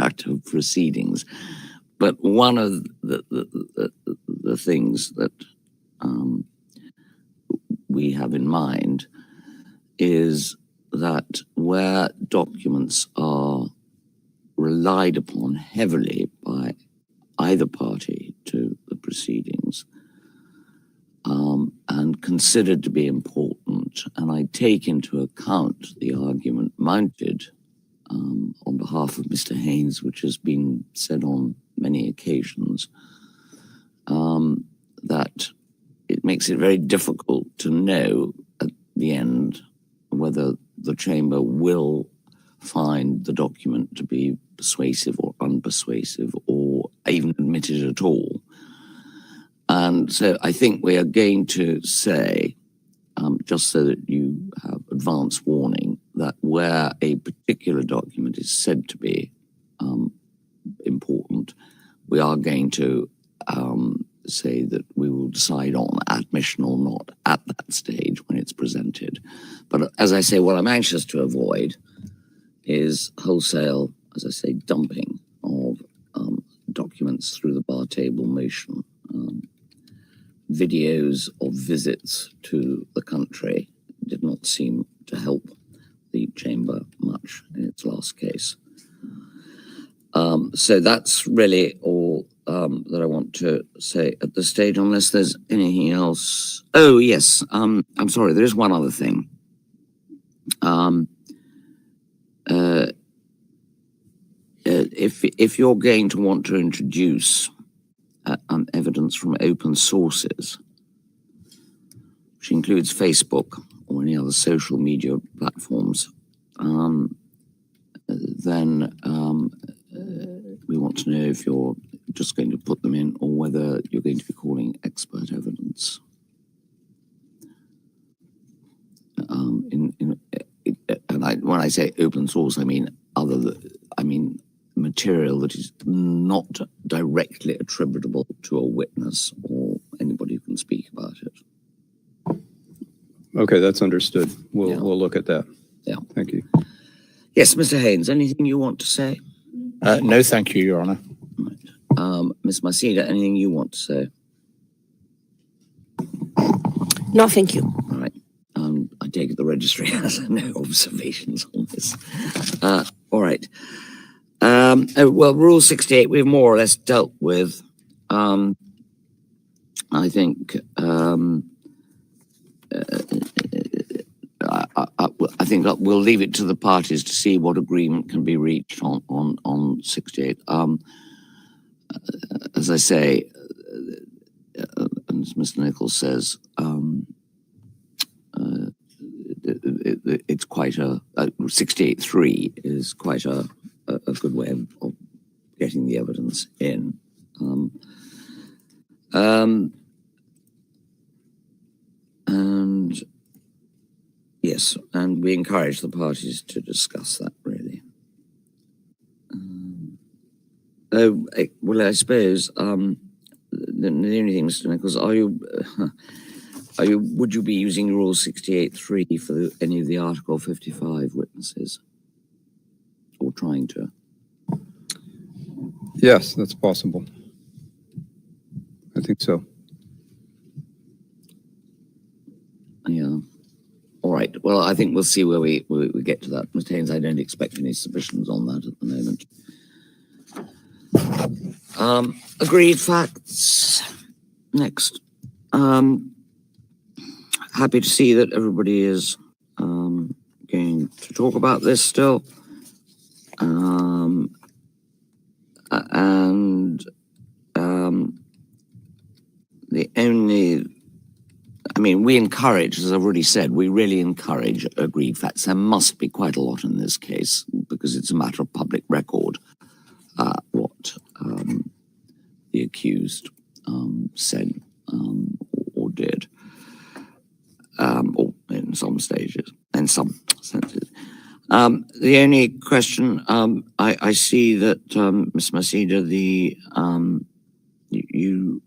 conduct of proceedings. But one of the things that we have in mind is that where documents are relied upon heavily by either party to the proceedings and considered to be important, and I take into account the argument mounted on behalf of Mr. Haynes, which has been said on many occasions, that it makes it very difficult to know at the end whether the Chamber will find the document to be persuasive or unpersuasive or even admit it at all. And so I think we are going to say, just so that you have advance warning, that where a particular document is said to be important, we are going to say that we will decide on admission or not at that stage when it's presented. But as I say, what I'm anxious to avoid is wholesale, as I say, dumping of documents through the bar table motion. Videos of visits to the country did not seem to help the Chamber much in its last case. So that's really all that I want to say at this stage, unless there's anything else. Oh, yes. I'm sorry, there is one other thing. If you're going to want to introduce evidence from open sources, which includes Facebook or any other social media platforms, then we want to know if you're just going to put them in or whether you're going to be calling expert evidence. When I say open source, I mean material that is not directly attributable to a witness or anybody who can speak about it. Okay, that's understood. We'll look at that. Yeah. Thank you. Yes, Mr. Haynes, anything you want to say? No, thank you, Your Honour. Right. Ms. Masida, anything you want to say? No, thank you. All right. I take it the registry has no observations on this. All right. Well, Rule 68 we've more or less dealt with. I think we'll leave it to the parties to see what agreement can be reached on 68. As I say, and as Mr. Nichols says, it's quite a 68.3 is quite a good way of getting the evidence in. And yes, and we encourage the parties to discuss that, really. Well, I suppose the only thing, Mr. Nichols, would you be using Rule 68.3 for any of the Article 55 witnesses, or trying to? Yes, that's possible. I think so. Yeah. All right. Well, I think we'll see where we get to that. Mr. Haynes, I don't expect any submissions on that at the moment. Agreed facts. Next. Happy to see that everybody is going to talk about this still. The only, we encourage, as I've already said, we really encourage agreed facts. There must be quite a lot in this case because it's a matter of public record what the accused said or did, or in some stages, in some senses. The only question, I see that Ms. Masida, you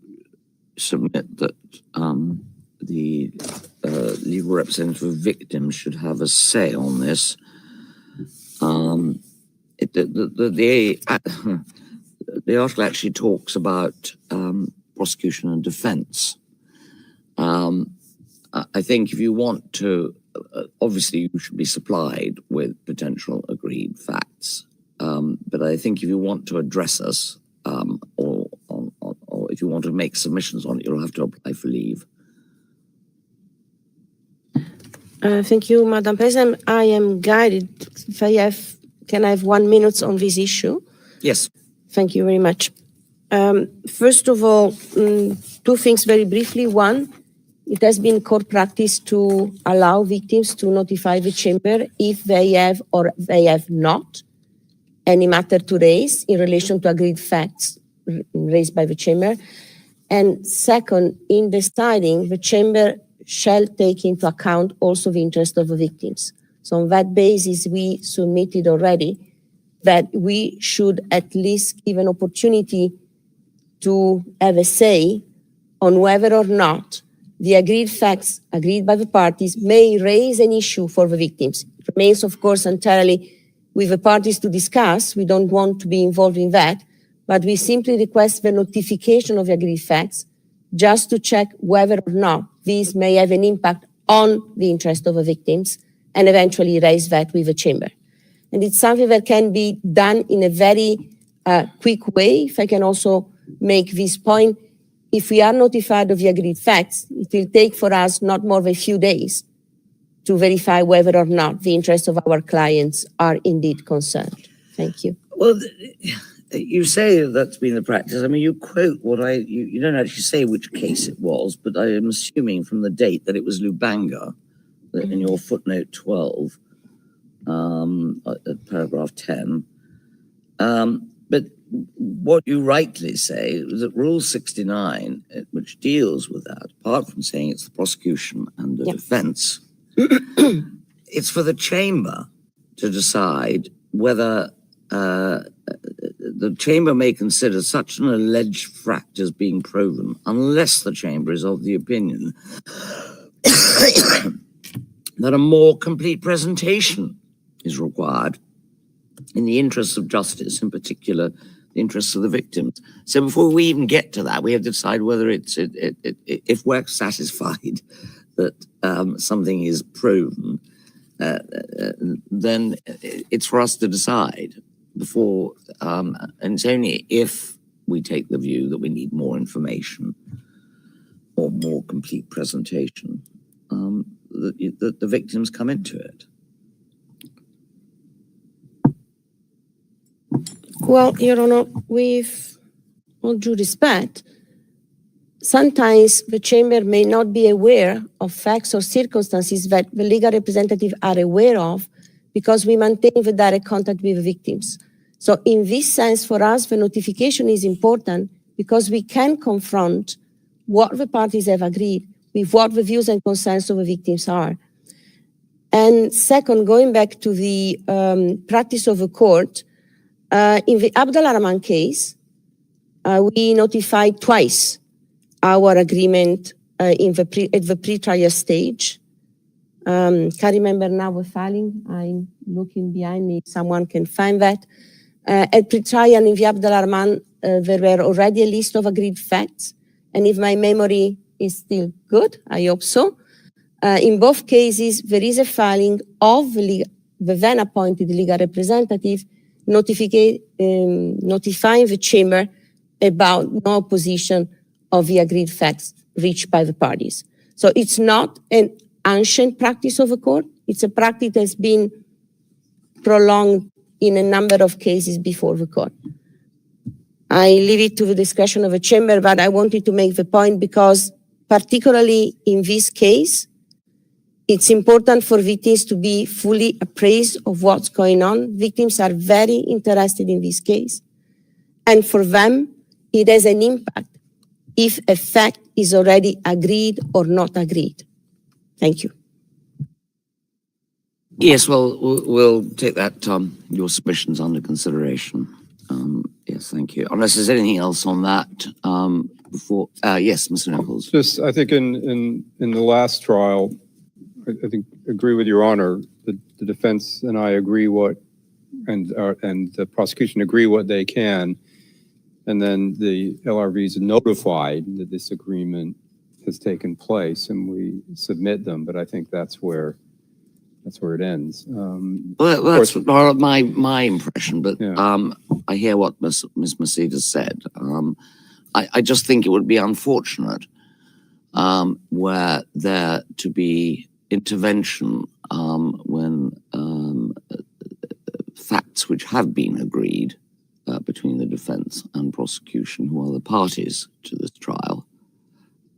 submit that the legal representative of victims should have a say on this. the article actually talks about prosecution and defense. I think if you want to, obviously you should be supplied with potential agreed facts. But I think if you want to address us, or if you want to make submissions on it, you'll have to apply for leave. Thank you, Madam President. I am guided. If can I have 1 minute on this issue? Yes. Thank you very much. First of all, two things very briefly. One, it has been court practice to allow victims to notify the chamber if they have or they have not any matter to raise in relation to agreed facts raised by the chamber. And second, in deciding, the chamber shall take into account also the interest of the victims. So on that basis, we submitted already that we should at least give an opportunity to have a say on whether or not the agreed facts agreed by the parties may raise an issue for the victims. It remains, of course, entirely with the parties to discuss. We don't want to be involved in that, but we simply request the notification of the agreed facts just to check whether or not these may have an impact on the interest of the victims and eventually raise that with the chamber. And it's something that can be done in a very quick way. If I can also make this point, if we are notified of the agreed facts, it will take for us not more than a few days to verify whether or not the interests of our clients are indeed concerned. Thank you. Well, you say that's been the practice. I mean, you quote what you don't actually say which case it was, but I am assuming from the date that it was Lubanga, in your footnote 12, at paragraph 10. But what you rightly say is that Rule 69, which deals with that, apart from saying it's the prosecution and the defense, it's for the chamber to decide whether the chamber may consider such an alleged fact as being proven, unless the chamber is of the opinion that a more complete presentation is required in the interests of justice, in particular, the interests of the victims. So before we even get to that, we have to decide whether if we're satisfied that something is proven, then it's for us to decide before, and it's only if we take the view that we need more information or more complete presentation that the victims come into it. Well, Your Honor, with all due respect, sometimes the chamber may not be aware of facts or circumstances that the legal representatives are aware of because we maintain the direct contact with the victims. So in this sense, for us, the notification is important because we can confront what the parties have agreed with what the views and concerns of the victims are. And second, going back to the practice of the court, in the Abdel Rahman case, we notified twice our agreement at the pre-trial stage. Can't remember now the filing. I'm looking behind me if someone can find that. At pre-trial in the Abdel Rahman, there were already a list of agreed facts. And if my memory is still good, I hope so, in both cases, there is a filing of the then appointed legal representative notifying the chamber about no opposition of the agreed facts reached by the parties. So it's not an ancient practice of the court. It's a practice that's been prolonged in a number of cases before the court. I leave it to the discretion of the chamber, but I wanted to make the point because particularly in this case, it's important for victims to be fully appraised of what's going on. Victims are very interested in this case. And for them, it has an impact if a fact is already agreed or not agreed. Thank you. Yes, well, we'll take that, your submissions under consideration. Yes, thank you. Unless there's anything else on that before, yes, Mr. Nichols. Just, I think in the last trial, I think agree with Your Honor. The defense and I agree what and the prosecution agree what they can, and then the LRV is notified that this agreement has taken place, and we submit them. But I think that's where it ends. Well, that's my impression, but Yeah. I hear what Ms. Maceda said. I just think it would be unfortunate were there to be intervention when facts which have been agreed between the defense and prosecution, who are the parties to this trial,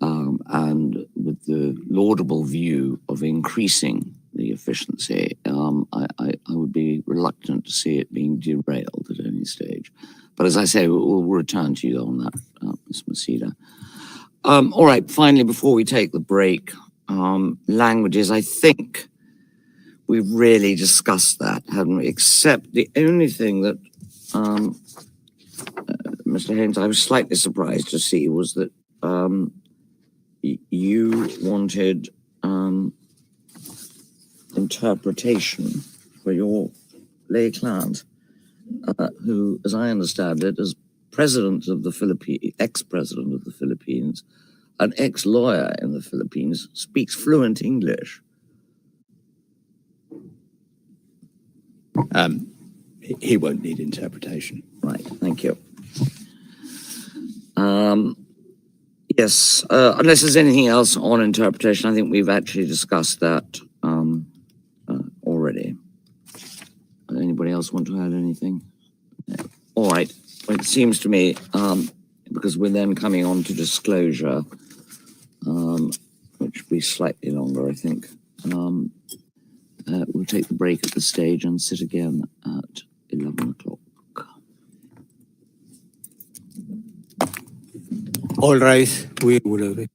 and with the laudable view of increasing the efficiency, I would be reluctant to see it being derailed at any stage. But as I say, we'll return to you on that, Ms. Maceda. All right, finally, before we take the break, languages, I think we've really discussed that, haven't we? Except the only thing that, Mr. Haynes, I was slightly surprised to see was that you wanted interpretation for your lay client, who, as I understand it, is president of the Philippines, ex-president of the Philippines, an ex-lawyer in the Philippines, speaks fluent English. He won't need interpretation. Right, thank you. Yes, unless there's anything else on interpretation, I think we've actually discussed that already. Anybody else want to add anything? No. All right, well, it seems to me, because we're then coming on to disclosure, which will be slightly longer, I think. We'll take the break at this stage and sit again at 11 o'clock. All right, we will.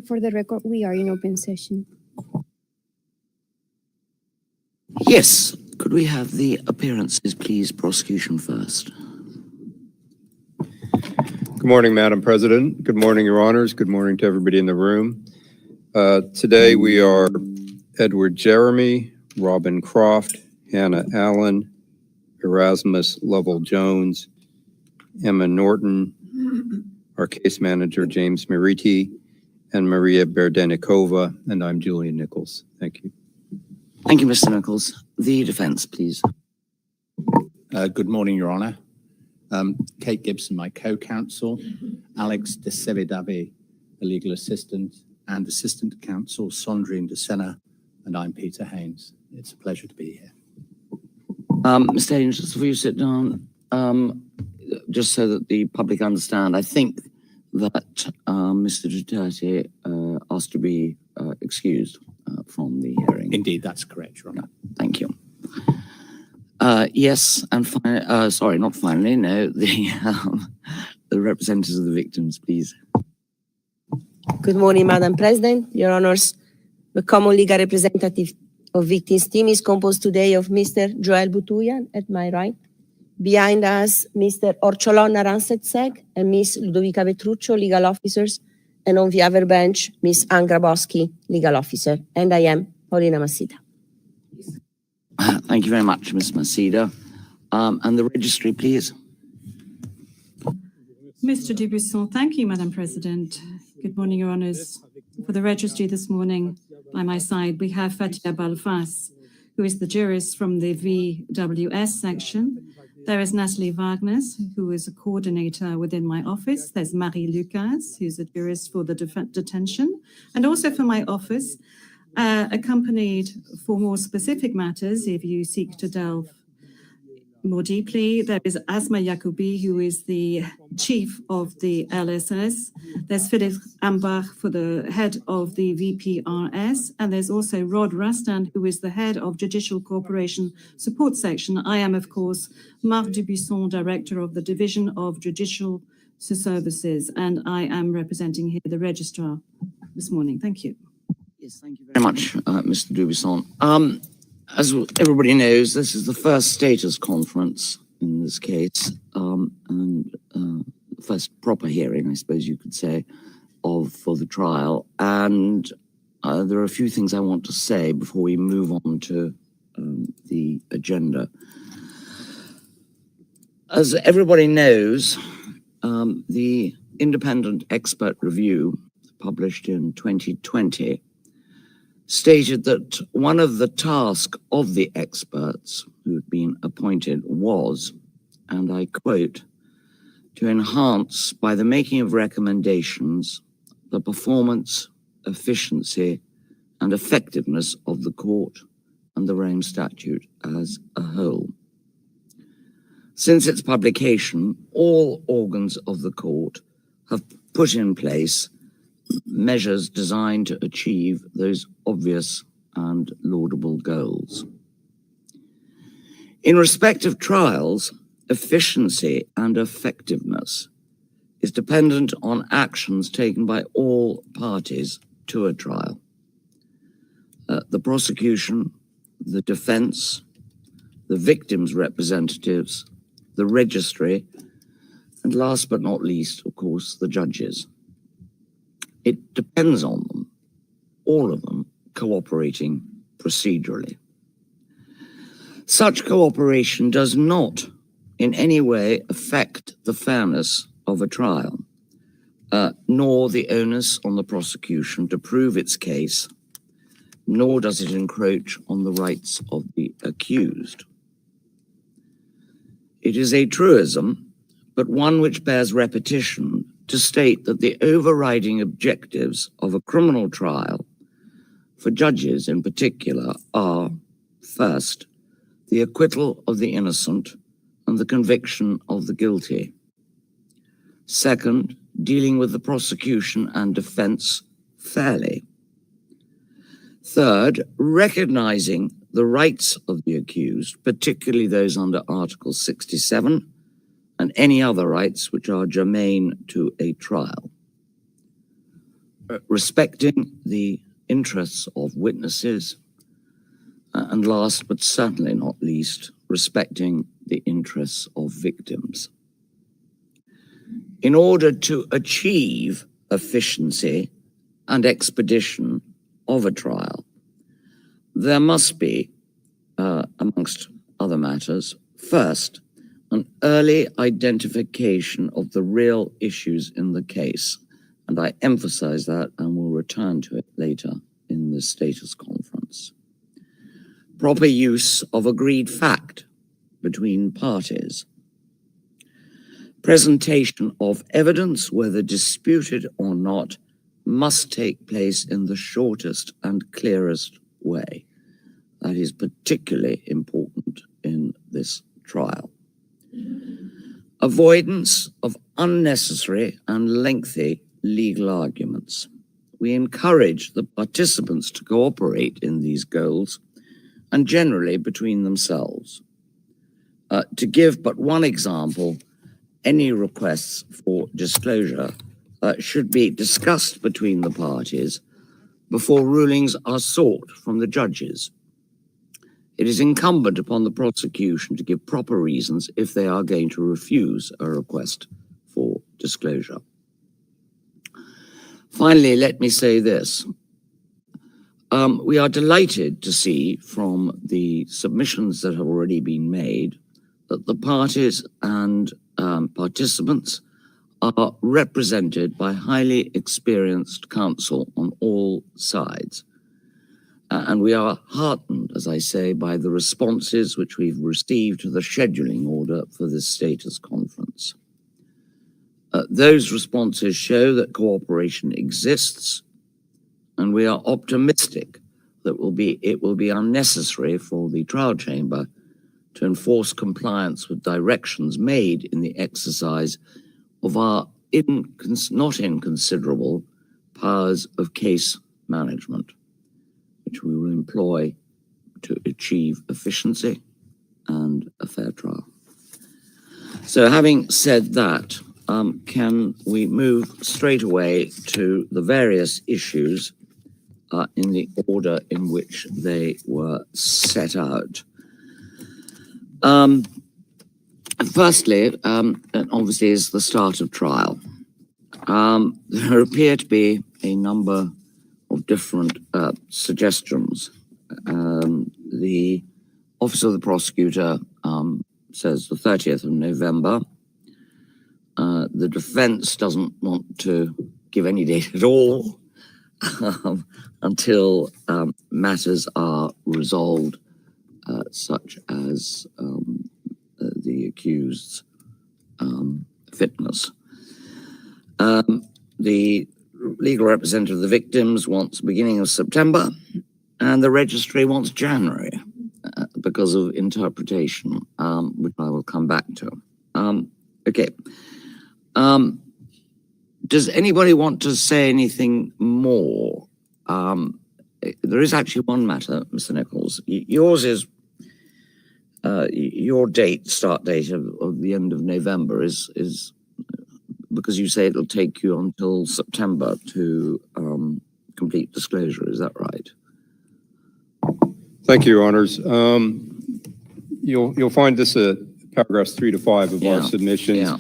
for the record, we are in open session. Yes, could we have the appearances, please? Prosecution first. Good morning, Madam President. Good morning, Your Honors. Good morning to everybody in the room. Today we are Edward Jeremy, Robin Croft, Hannah Allen, Erasmus Lovell Jones, Emma Norton, our case manager, James Meriti, and Maria Berdenikova, and I'm Julian Nichols. Thank you. Thank you, Mr. Nichols. The defense, please. Good morning, Your Honor. Kate Gibson, my co-counsel, Alex De Sevidavi, a legal assistant, and assistant counsel Sondrine De Senna, and I'm Peter Haynes. It's a pleasure to be here. Mr. Haynes, just before you sit down, just so that the public understand, I think that Mr. Duterte asked to be excused from the hearing. Indeed, that's correct, Your Honor. Thank you. Yes, and sorry, not finally, no, the representatives of the victims, please. Good morning, Madam President, Your Honors. The common legal representative of victims team is composed today of Mr. Joel Butuyan at my right. Behind us, Mr. Orcholon Aransetseg and Ms. Ludovica Petruccio, legal officers, and on the other bench, Ms. Ann Grabowski, legal officer, and I am Paulina Masita. Thank you very much, Ms. Masida. And the registry, please. Mr. Dubuisson, thank you, Madam President. Good morning, Your Honours. For the registry this morning, by my side, we have Fatia Balfas, who is the jurist from the VWS section. There is Natalie Wagner, who is a coordinator within my office. There's Marie Lucas, who's a jurist for the detention. And also for my office, accompanied for more specific matters, if you seek to delve more deeply, there is Asma Yacoubi, who is the chief of the LSS. There's Philip Ambach for the head of the VPRS. And there's also Rod Rastan, who is the head of Judicial Cooperation Support Section. I am, of course, Marc Dubuisson, director of the Division of Judicial Services. And I am representing here the registrar this morning. Thank you. Yes, thank you very much, Mr. Dubuisson. As everybody knows, this is the first status conference in this case, and first proper hearing, I suppose you could say, for the trial. And there are a few things I want to say before we move on to the agenda. As everybody knows, the independent expert review published in 2020 stated that one of the tasks of the experts who had been appointed was, and I quote, to enhance by the making of recommendations the performance, efficiency, and effectiveness of the court and the Rome Statute as a whole. Since its publication, all organs of the court have put in place measures designed to achieve those obvious and laudable goals. In respect of trials, efficiency and effectiveness is dependent on actions taken by all parties to a trial. The prosecution, the defense, the victims' representatives, the registry, and last but not least, of course, the judges. It depends on them, all of them, cooperating procedurally. Such cooperation does not in any way affect the fairness of a trial, nor the onus on the prosecution to prove its case, nor does it encroach on the rights of the accused. It is a truism, but one which bears repetition, to state that the overriding objectives of a criminal trial, for judges in particular, are, first, the acquittal of the innocent and the conviction of the guilty. Second, dealing with the prosecution and defense fairly. Third, recognizing the rights of the accused, particularly those under Article 67, and any other rights which are germane to a trial. respecting the interests of witnesses, and last but certainly not least, respecting the interests of victims. In order to achieve efficiency and expedition of a trial, there must be, amongst other matters, first, an early identification of the real issues in the case. And I emphasize that and will return to it later in the status conference. Proper use of agreed fact between parties. Presentation of evidence, whether disputed or not, must take place in the shortest and clearest way. That is particularly important in this trial. Avoidance of unnecessary and lengthy legal arguments. We encourage the participants to cooperate in these goals and generally between themselves. To give but one example, any requests for disclosure should be discussed between the parties before rulings are sought from the judges. It is incumbent upon the prosecution to give proper reasons if they are going to refuse a request for disclosure. Finally, let me say this. We are delighted to see from the submissions that have already been made that the parties and participants are represented by highly experienced counsel on all sides. And we are heartened, as I say, by the responses which we've received to the scheduling order for this status conference. Those responses show that cooperation exists, and we are optimistic that it will be unnecessary for the trial chamber to enforce compliance with directions made in the exercise of our not inconsiderable powers of case management, which we will employ to achieve efficiency and a fair trial. So having said that, can we move straight away to the various issues in the order in which they were set out? Firstly, obviously, is the start of trial. There appear to be a number of different suggestions. The Office of the Prosecutor says the 30th of November. The defense doesn't want to give any date at all until matters are resolved, such as the accused's fitness. The legal representative of the victims wants beginning of September, and the registry wants January because of interpretation, which I will come back to. Okay. Does anybody want to say anything more? There is actually one matter, Mr. Nichols. Yours is your start date of the end of November is because you say it'll take you until September to complete disclosure. Is that right? Thank you, Your Honors. You'll find this at paragraphs 3 to 5 of our submissions. Yeah.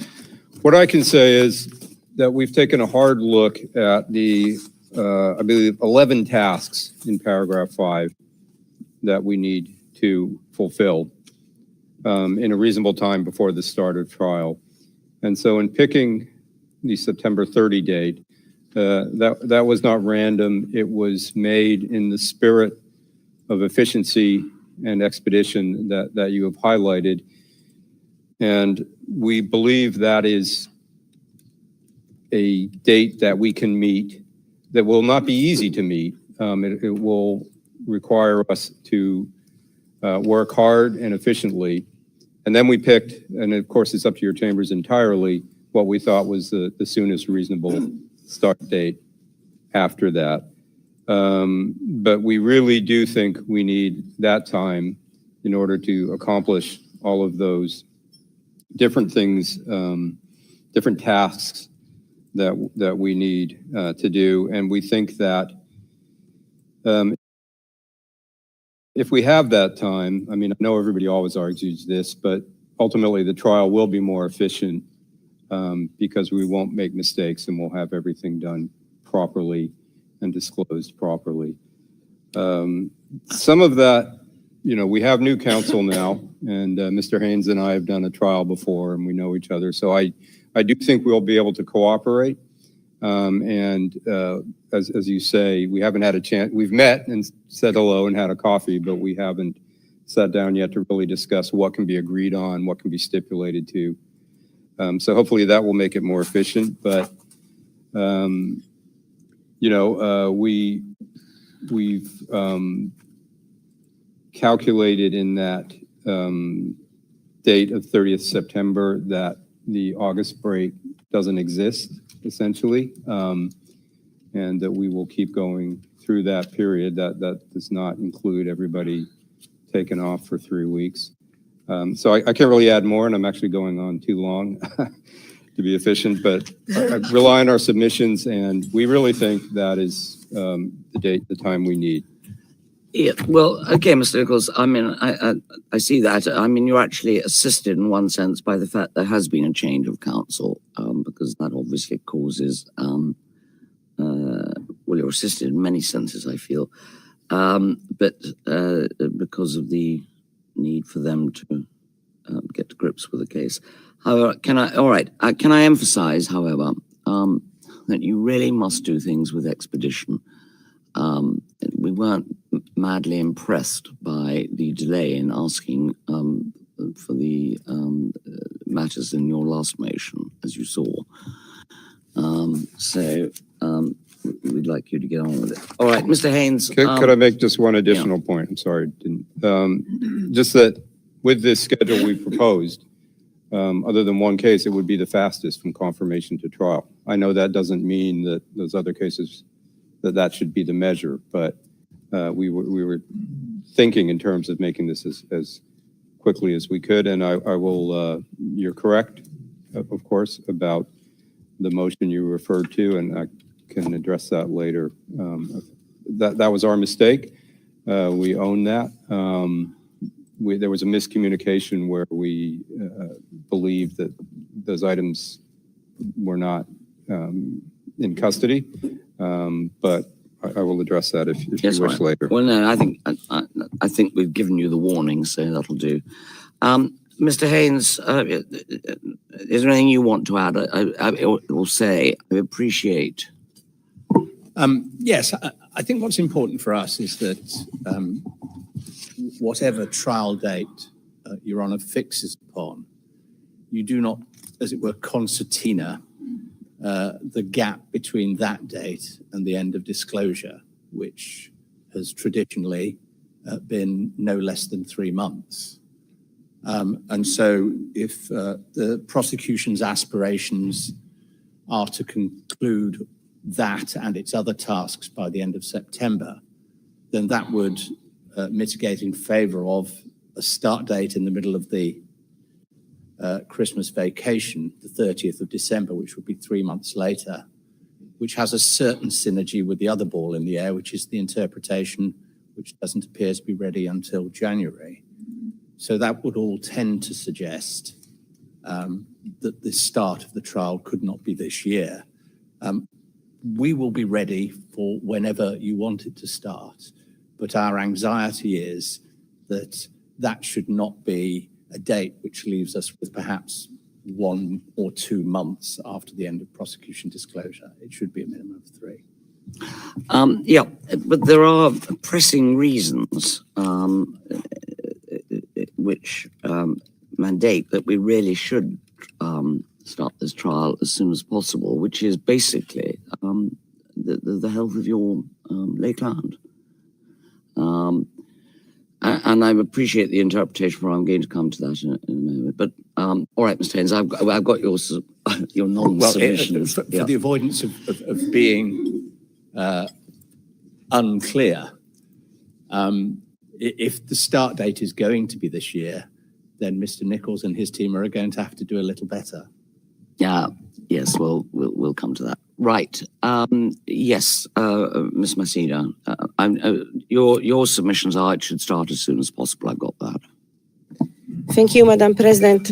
What I can say is that we've taken a hard look at the, I believe, 11 tasks in paragraph 5 that we need to fulfill in a reasonable time before the start of trial. And so in picking the September 30 date, that was not random. It was made in the spirit of efficiency and expedition that you have highlighted. And we believe that is a date that we can meet that will not be easy to meet. It will require us to work hard and efficiently. And then we picked, and of course it's up to your chambers entirely, what we thought was the soonest reasonable start date after that. But we really do think we need that time in order to accomplish all of those different things, different tasks that we need to do. And we think that if we have that time, I mean, I know everybody always argues this, but ultimately the trial will be more efficient because we won't make mistakes and we'll have everything done properly and disclosed properly. Some of that, you know, we have new counsel now, and Mr. Haynes and I have done a trial before, and we know each other. So I do think we'll be able to cooperate. As you say, we haven't had a chance. We've met and said hello and had a coffee, but we haven't sat down yet to really discuss what can be agreed on, what can be stipulated to. So hopefully that will make it more efficient. But you know, we've calculated in that date of 30th September that the August break doesn't exist, essentially, and that we will keep going through that period. That does not include everybody taking off for 3 weeks. So I can't really add more, and I'm actually going on too long to be efficient, but I rely on our submissions, and we really think that is the time we need. Yeah, well, okay, Mr. Nichols, I mean, I see that. I mean, you're actually assisted in one sense by the fact there has been a change of counsel, because that obviously causes, well, you're assisted in many senses, I feel, but because of the need for them to get to grips with the case. However, can I emphasize, however, that you really must do things with expedition. We weren't madly impressed by the delay in asking for the matters in your last motion, as you saw. So we'd like you to get on with it. All right, Mr. Haynes. Could I make just one additional point? I'm sorry, just that with this schedule we proposed, other than one case, it would be the fastest from confirmation to trial. I know that doesn't mean that those other cases that should be the measure, but we were thinking in terms of making this as quickly as we could. And I will, you're correct, of course, about the motion you referred to, and I can address that later. That was our mistake. We own that. There was a miscommunication where we believed that those items were not in custody. But I will address that if you wish later. Well, no, I think we've given you the warning, so that'll do. Mr. Haynes, is there anything you want to add or say? I appreciate. Yes, I think what's important for us is that whatever trial date Your Honour fixes upon, you do not, as it were, concertina the gap between that date and the end of disclosure, which has traditionally been no less than 3 months. And so if the prosecution's aspirations are to conclude that and its other tasks by the end of September, then that would mitigate in favor of a start date in the middle of the Christmas vacation, the 30th of December, which would be 3 months later, which has a certain synergy with the other ball in the air, which is the interpretation, which doesn't appear to be ready until January. So that would all tend to suggest that the start of the trial could not be this year. We will be ready for whenever you want it to start, but our anxiety is that that should not be a date which leaves us with perhaps 1 or 2 months after the end of prosecution disclosure. It should be a minimum of 3. Yeah, but there are pressing reasons which mandate that we really should start this trial as soon as possible, which is basically the health of your lay client. And I appreciate the interpretation, for I'm going to come to that in a moment. But all right, Mr. Haynes, I've got your non-submissions. For the avoidance of being unclear, if the start date is going to be this year, then Mr. Nichols and his team are going to have to do a little better. Yeah, Yes, well, we'll come to that. Right. Yes, Ms. Masida, your submissions are it should start as soon as possible. I got that. Thank you, Madam President.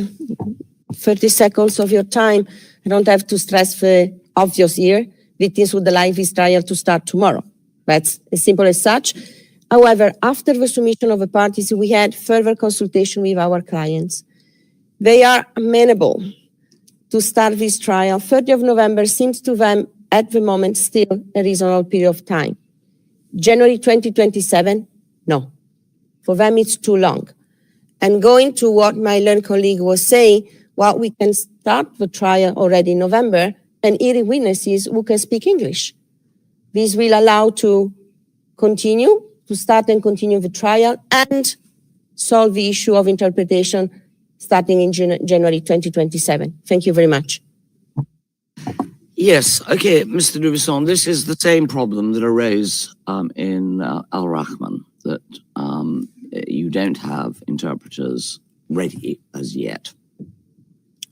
30 seconds of your time. I don't have to stress the obvious here. Victims would like this trial to start tomorrow. That's as simple as such. However, after the submission of the parties, we had further consultation with our clients. They are amenable to start this trial. 30th of November seems to them at the moment still a reasonable period of time. January 2027, no. For them, it's too long. And going to what my learned colleague was saying, well, we can start the trial already in November and hearing witnesses who can speak English. This will allow to start and continue the trial and solve the issue of interpretation starting in January 2027. Thank you very much. Yes, okay, Mr. Dubuisson, this is the same problem that arose in Al Rahman, that you don't have interpreters ready as yet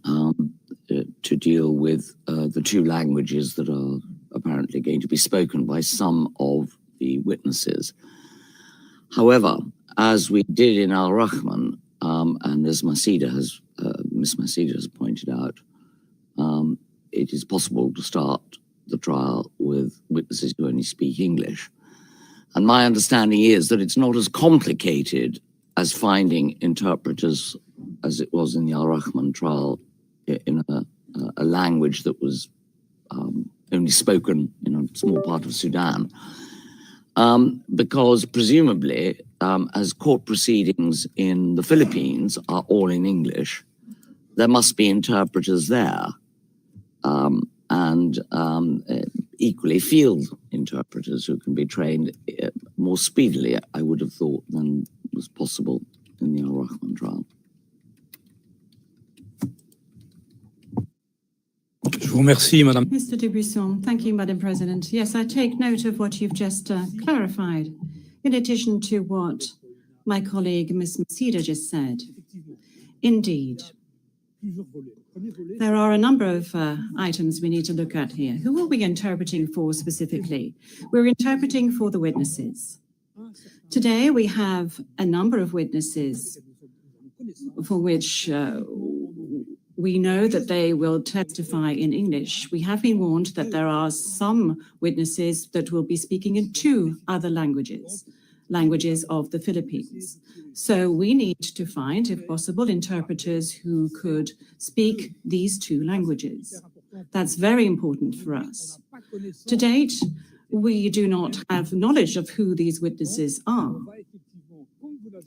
to deal with the two languages that are apparently going to be spoken by some of the witnesses. However, as we did in Al Rahman, and as Ms. Masida has pointed out, it is possible to start the trial with witnesses who only speak English. And my understanding is that it's not as complicated as finding interpreters as it was in the Al Rahman trial in a language that was only spoken in a small part of Sudan. Because presumably, as court proceedings in the Philippines are all in English, there must be interpreters there, and equally field interpreters who can be trained more speedily, I would have thought, than was possible in the Al Rahman trial. Je vous remercie, Madame. Mr. Dubuisson, thank you, Madam President. Yes, I take note of what you've just clarified, in addition to what my colleague, Ms. Masida, just said. Indeed, there are a number of items we need to look at here. Who are we interpreting for specifically? We're interpreting for the witnesses. Today, we have a number of witnesses for which we know that they will testify in English. We have been warned that there are some witnesses that will be speaking in two other languages of the Philippines. So we need to find, if possible, interpreters who could speak these two languages. That's very important for us. To date, we do not have knowledge of who these witnesses are.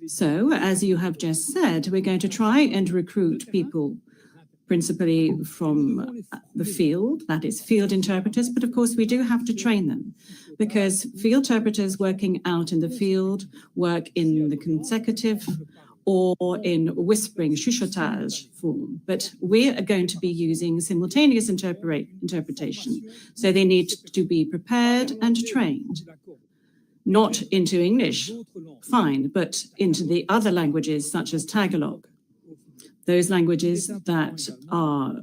So, as you have just said, we're going to try and recruit people principally from the field, that is field interpreters, but of course we do have to train them because field interpreters working out in the field work in the consecutive or in whispering, chuchotage form. But we are going to be using simultaneous interpretation. So they need to be prepared and trained, not into English, fine, but into the other languages such as Tagalog, those languages that are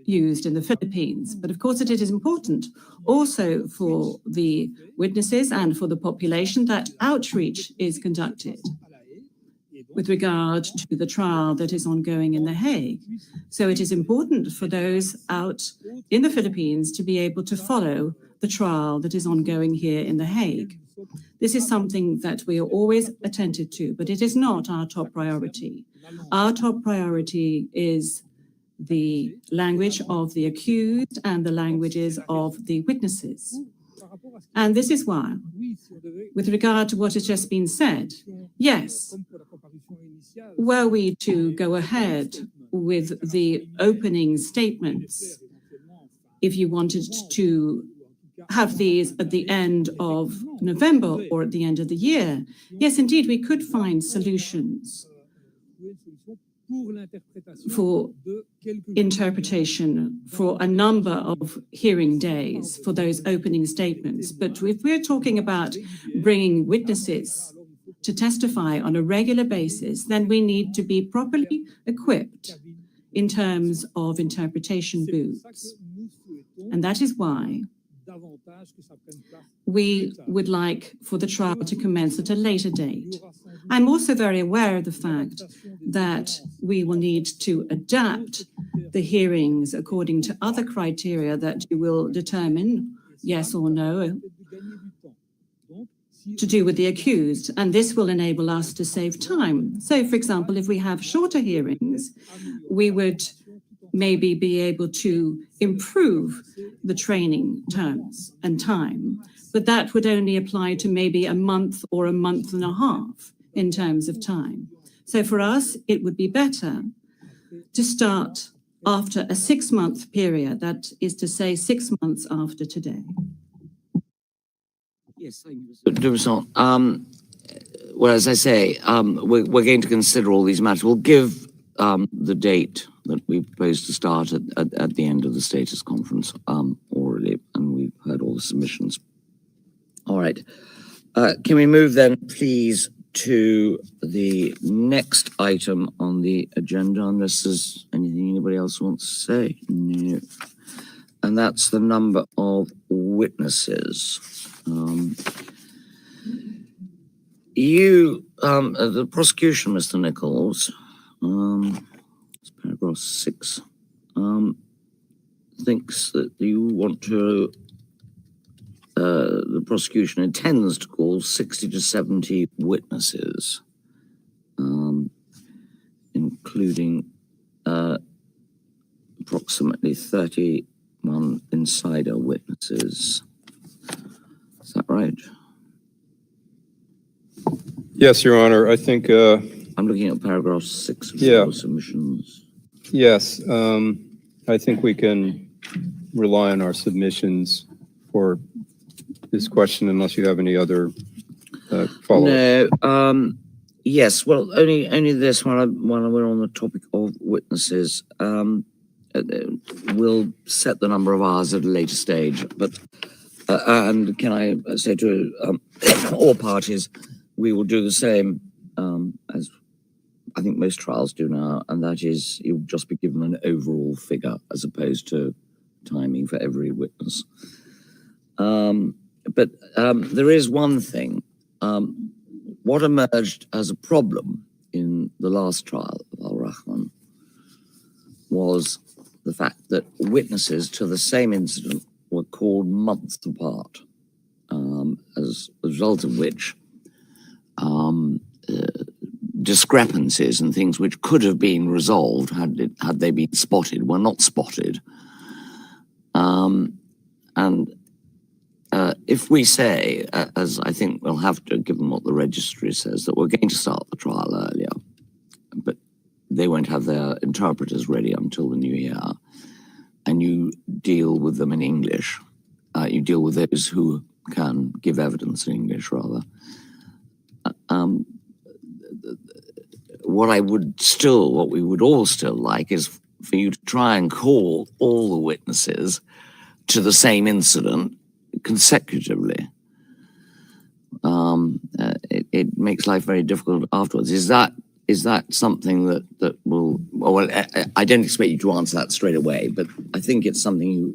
used in the Philippines. But of course, it is important also for the witnesses and for the population that outreach is conducted with regard to the trial that is ongoing in The Hague. So it is important for those out in the Philippines to be able to follow the trial that is ongoing here in The Hague. This is something that we are always attentive to, but it is not our top priority. Our top priority is the language of the accused and the languages of the witnesses. And this is why, with regard to what has just been said, yes, were we to go ahead with the opening statements, if you wanted to have these at the end of November or at the end of the year, yes, indeed, we could find solutions for interpretation for a number of hearing days for those opening statements. But if we're talking about bringing witnesses to testify on a regular basis, then we need to be properly equipped in terms of interpretation booths. And that is why we would like for the trial to commence at a later date. I'm also very aware of the fact that we will need to adapt the hearings according to other criteria that you will determine, yes or no, to do with the accused, and this will enable us to save time. So, for example, if we have shorter hearings, we would maybe be able to improve the training terms and time, but that would only apply to maybe a month or a month and a half in terms of time. So for us, it would be better to start after a 6-month period, that is to say 6 months after today. Yes, thank you, Mr. Dubuisson. Well, as I say, we're going to consider all these matters. We'll give the date that we propose to start at the end of the status conference orally, and we've heard all the submissions. All right. Can we move then, please, to the next item on the agenda, unless there's anything anybody else wants to say? No. And that's the number of witnesses. The prosecution, Mr. Nichols, it's paragraph 6, thinks that you want to, the prosecution intends to call 60 to 70 witnesses, including approximately 31 insider witnesses. Is that right? Yes, Your Honor. I think. I'm looking at paragraph 6 of your submissions. Yes, I think we can rely on our submissions for this question, unless you have any other follow-up. No. Yes. Well, only this while we're on the topic of witnesses. We'll set the number of hours at a later stage, but and can I say to all parties, we will do the same as I think most trials do now, and that is you'll just be given an overall figure as opposed to timing for every witness. But there is one thing. What emerged as a problem in the last trial of Al-Rahman was the fact that witnesses to the same incident were called months apart, as a result of which discrepancies and things which could have been resolved had they been spotted were not spotted. If we say, as I think we'll have to, given what the registry says, that we're going to start the trial earlier, but they won't have their interpreters ready until the new year, and you deal with them in English, you deal with those who can give evidence in English, rather. What we would all still like is for you to try and call all the witnesses to the same incident consecutively. It makes life very difficult afterwards. Is that something that will? Well, I don't expect you to answer that straight away, but I think it's something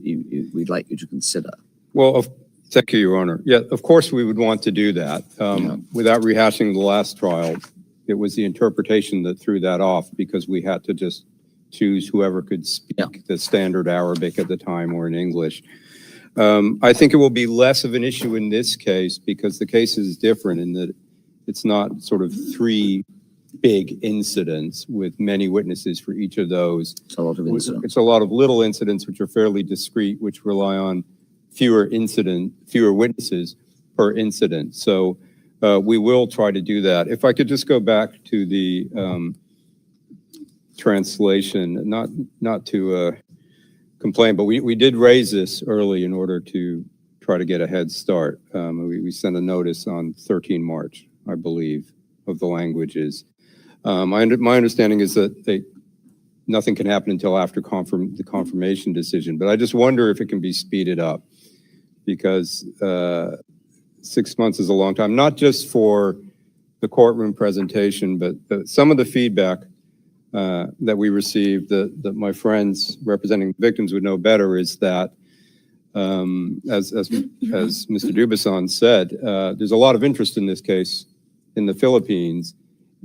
we'd like you to consider. Well, thank you, Your Honor. Yeah, of course we would want to do that. Without rehashing the last trial, it was the interpretation that threw that off, because we had to just choose whoever could speak the standard Arabic at the time or in English. I think it will be less of an issue in this case because the case is different in that it's not sort of 3 big incidents with many witnesses for each of those. It's a lot of incidents. It's a lot of little incidents which are fairly discrete, which rely on fewer witnesses per incident. So we will try to do that. If I could just go back to the translation, not to complain, but we did raise this early in order to try to get a head start. We sent a notice on 13 March, I believe, of the languages. My understanding is that nothing can happen until after the confirmation decision, but I just wonder if it can be speeded up, because 6 months is a long time, not just for the courtroom presentation, but some of the feedback that we received that my friends representing the victims would know better is that, as Mr. Dubuisson said, there's a lot of interest in this case in the Philippines,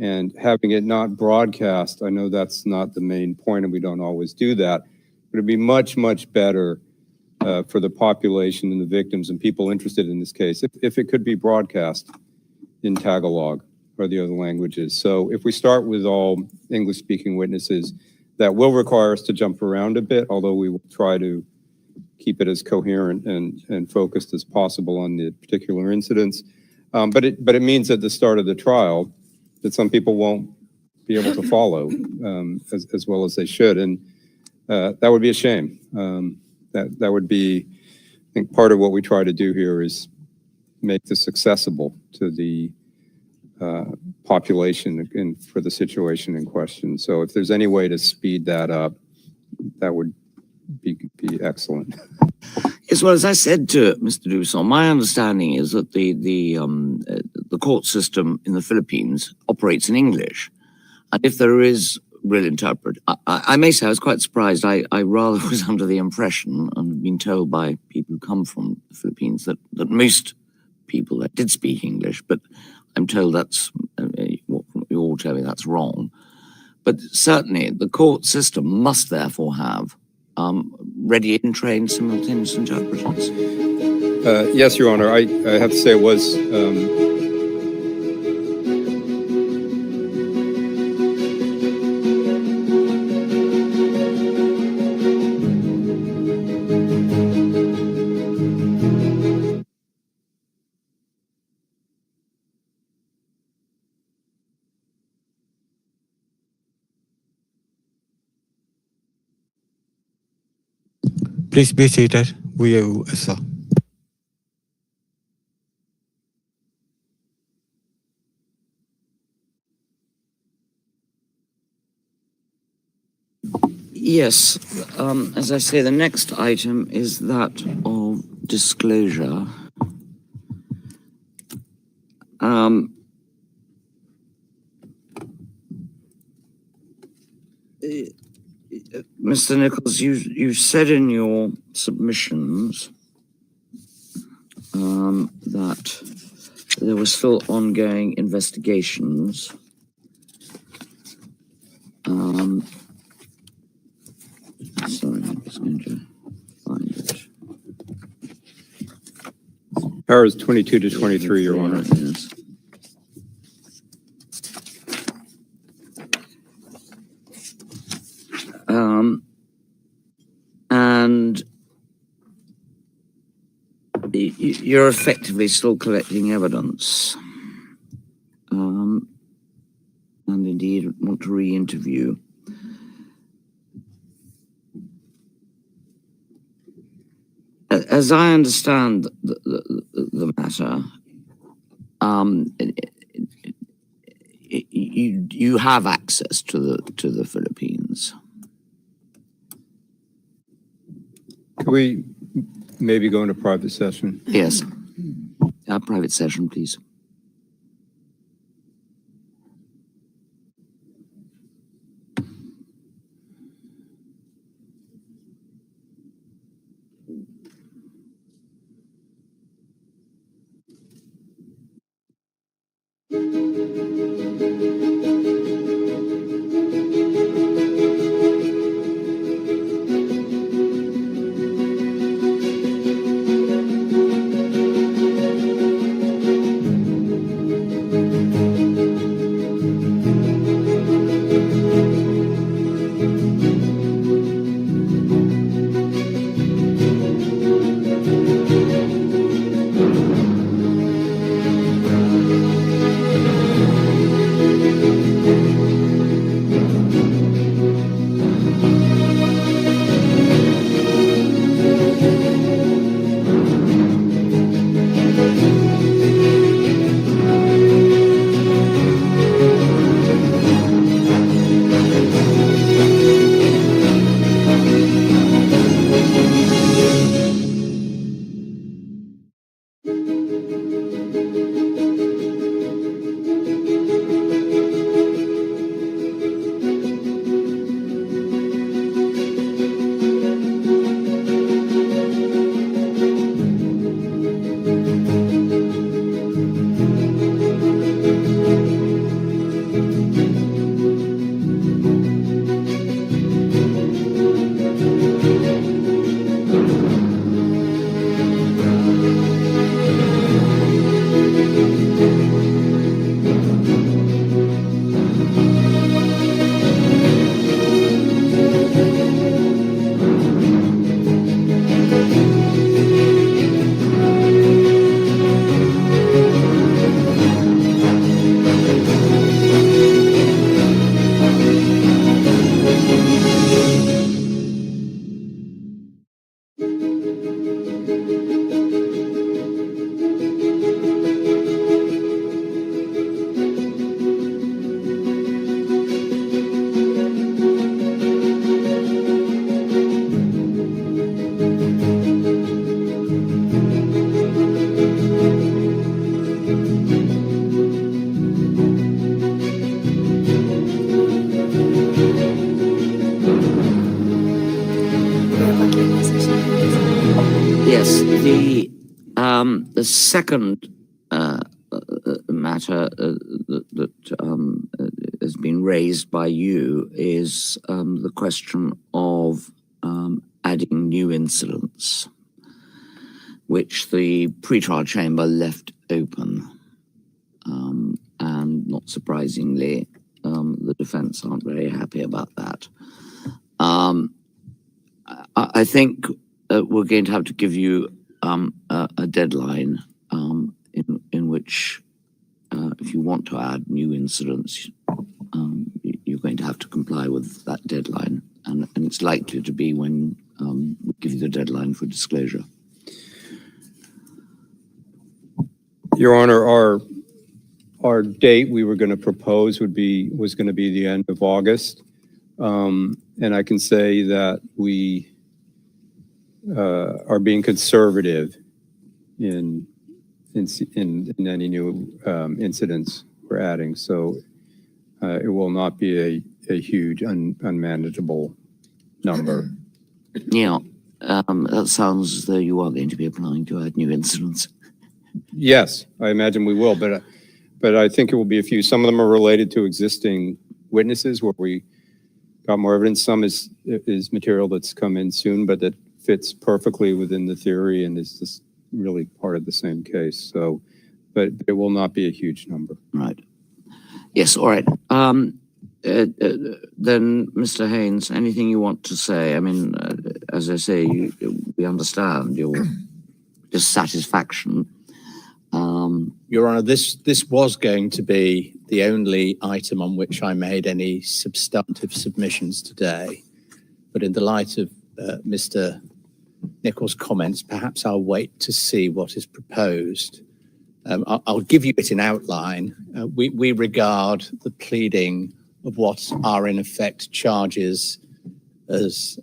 and having it not broadcast, I know that's not the main point, and we don't always do that, but it'd be much, much better for the population and the victims and people interested in this case if it could be broadcast in Tagalog or the other languages. So if we start with all English-speaking witnesses, that will require us to jump around a bit, although we will try to keep it as coherent and focused as possible on the particular incidents. But it means at the start of the trial that some people won't be able to follow as well as they should, and that would be a shame. That would be, I think, part of what we try to do here is make this accessible to the population and for the situation in question. So if there's any way to speed that up, that would be excellent. Yes, well, as I said to Mr. Dubuisson, my understanding is that the court system in the Philippines operates in English. And if there is real interpret, I may say I was quite surprised. I rather was under the impression and had been told by people who come from the Philippines that most people there did speak English, but I'm told that's, what you all tell me that's wrong. But certainly the court system must therefore have ready and trained simultaneous interpreters. Yes, Your Honor, I have to say it was Please be seated. We will, sir. Yes, as I say, the next item is that of disclosure. Mr. Nichols, you said in your submissions that there were still ongoing investigations. Sorry, I'm just going to find it. Powers 22 to 23, Your Honor. Yes. And you're effectively still collecting evidence, and indeed want to re-interview. As I understand the matter, you have access to the Philippines. Could we maybe go into private session? Yes. A private session, please. The second matter that has been raised by you is the question of adding new incidents, which the pretrial chamber left open. And not surprisingly, the defense aren't very happy about that. I think we're going to have to give you a deadline in which, if you want to add new incidents, you're going to have to comply with that deadline. And it's likely to be when we give you the deadline for disclosure. Your Honor, our date we were going to propose was going to be the end of August. And I can say that we are being conservative in any new incidents we're adding. So it will not be a huge, unmanageable number. Yeah, that sounds as though you are going to be applying to add new incidents. Yes, I imagine we will, but I think it will be a few. Some of them are related to existing witnesses where we got more evidence. Some is material that's come in soon, but that fits perfectly within the theory and is just really part of the same case. So, but it will not be a huge number. Right. Yes, all right. Then, Mr. Haynes, anything you want to say? I mean, as I say, we understand your dissatisfaction. Your Honour, this was going to be the only item on which I made any substantive submissions today. But in the light of Mr. Nichols' comments, perhaps I'll wait to see what is proposed. I'll give you it in outline. We regard the pleading of what are in effect charges as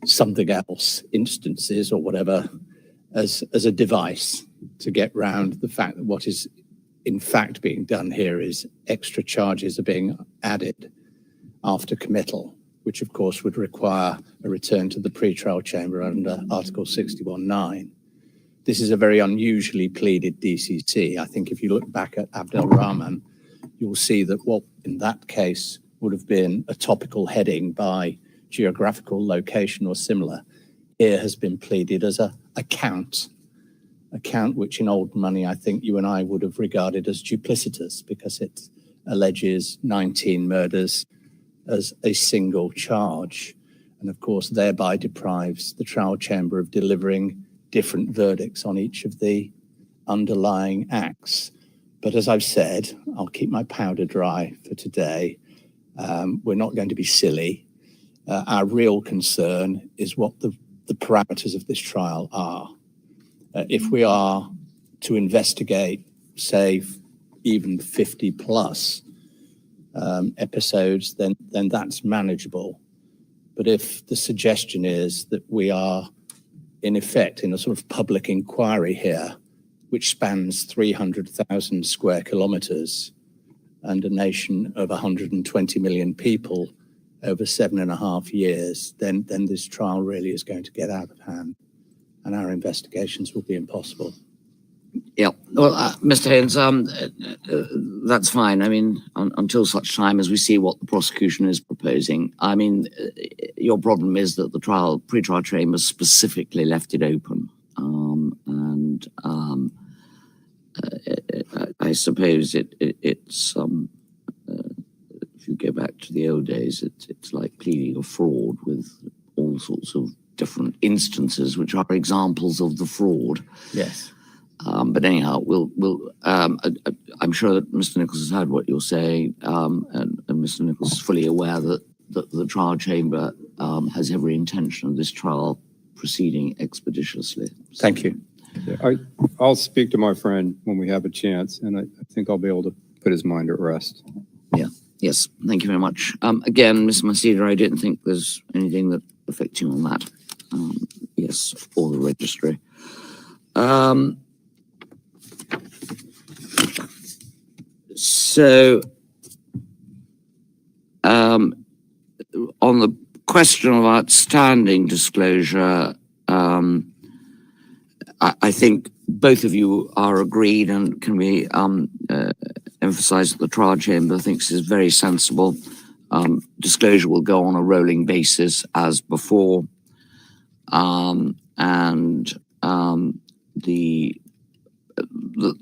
something else, instances or whatever, as a device to get round the fact that what is in fact being done here is extra charges are being added after committal, which of course would require a return to the pretrial chamber under Article 61(9). This is a very unusually pleaded DCC. I think if you look back at Abdel Rahman, you'll see that what in that case would have been a topical heading by geographical location or similar, here has been pleaded as a count which in old money I think you and I would have regarded as duplicitous because it alleges 19 murders as a single charge, and of course thereby deprives the trial chamber of delivering different verdicts on each of the underlying acts. But as I've said, I'll keep my powder dry for today. We're not going to be silly. Our real concern is what the parameters of this trial are. If we are to investigate, say, even 50 plus episodes, then that's manageable. But if the suggestion is that we are, in effect, in a sort of public inquiry here, which spans 300,000 square kilometers and a nation of 120 million people over 7.5 years, then this trial really is going to get out of hand and our investigations will be impossible. Yeah, well, Mr. Haynes, that's fine. I mean, until such time as we see what the prosecution is proposing. I mean, your problem is that the pretrial chamber specifically left it open. I suppose it's if you go back to the old days, it's like pleading a fraud with all sorts of different instances, which are examples of the fraud. Yes. But anyhow, I'm sure that Mr. Nichols has heard what you're saying, and Mr. Nichols is fully aware that the trial chamber has every intention of this trial proceeding expeditiously. Thank you. Yeah, I'll speak to my friend when we have a chance, and I think I'll be able to put his mind at rest. Yeah. Yes. Thank you very much. Again, Ms. Masida, I didn't think there's anything that affects you on that. Yes, or the registry. So, on the question of outstanding disclosure, I think both of you are agreed, and can we emphasize that the trial chamber thinks is very sensible. Disclosure will go on a rolling basis as before, and the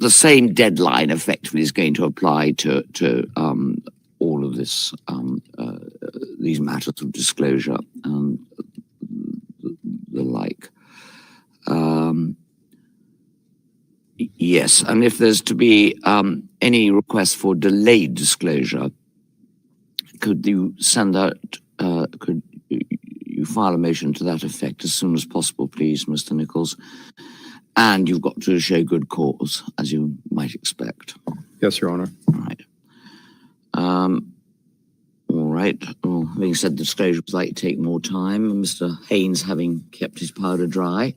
same deadline effectively is going to apply to all of this, these matters of disclosure and the like. Yes, and if there's to be any request for delayed disclosure, could you send out, could you file a motion to that effect as soon as possible, please, Mr. Nichols? And you've got to show good cause, as you might expect. Yes, Your Honor. All right. All right. Well, having said disclosure was likely to take more time, and Mr. Haynes having kept his powder dry,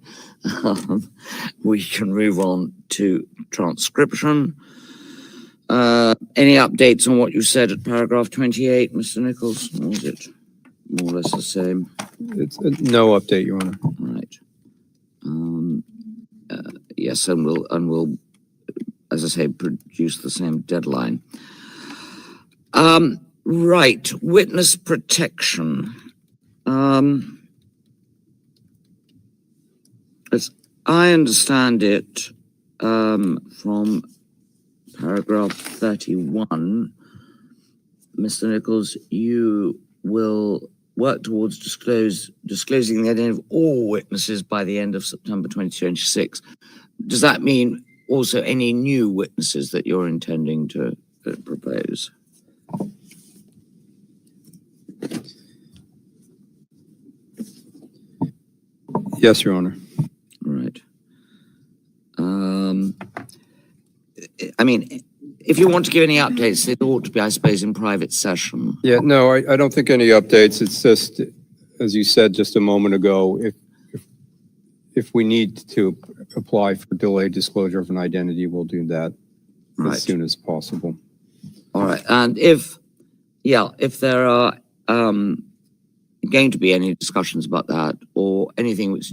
we can move on to transcription. Any updates on what you said at paragraph 28, Mr. Nichols? Or is it more or less the same? It's no update, Your Honor. All right. Yes, and we'll, as I say, produce the same deadline. Right, witness protection. As I understand it, from paragraph 31, Mr. Nichols, you will work towards disclosing the identity of all witnesses by the end of September 2026. Does that mean also any new witnesses that you're intending to propose? Yes, Your Honor. Right. I mean, if you want to give any updates, it ought to be, I suppose, in private session. Yeah, no, I don't think any updates. It's just, as you said just a moment ago, if we need to apply for delayed disclosure of an identity, we'll do that Right. as soon as possible. All right. And if there are going to be any discussions about that or anything which needs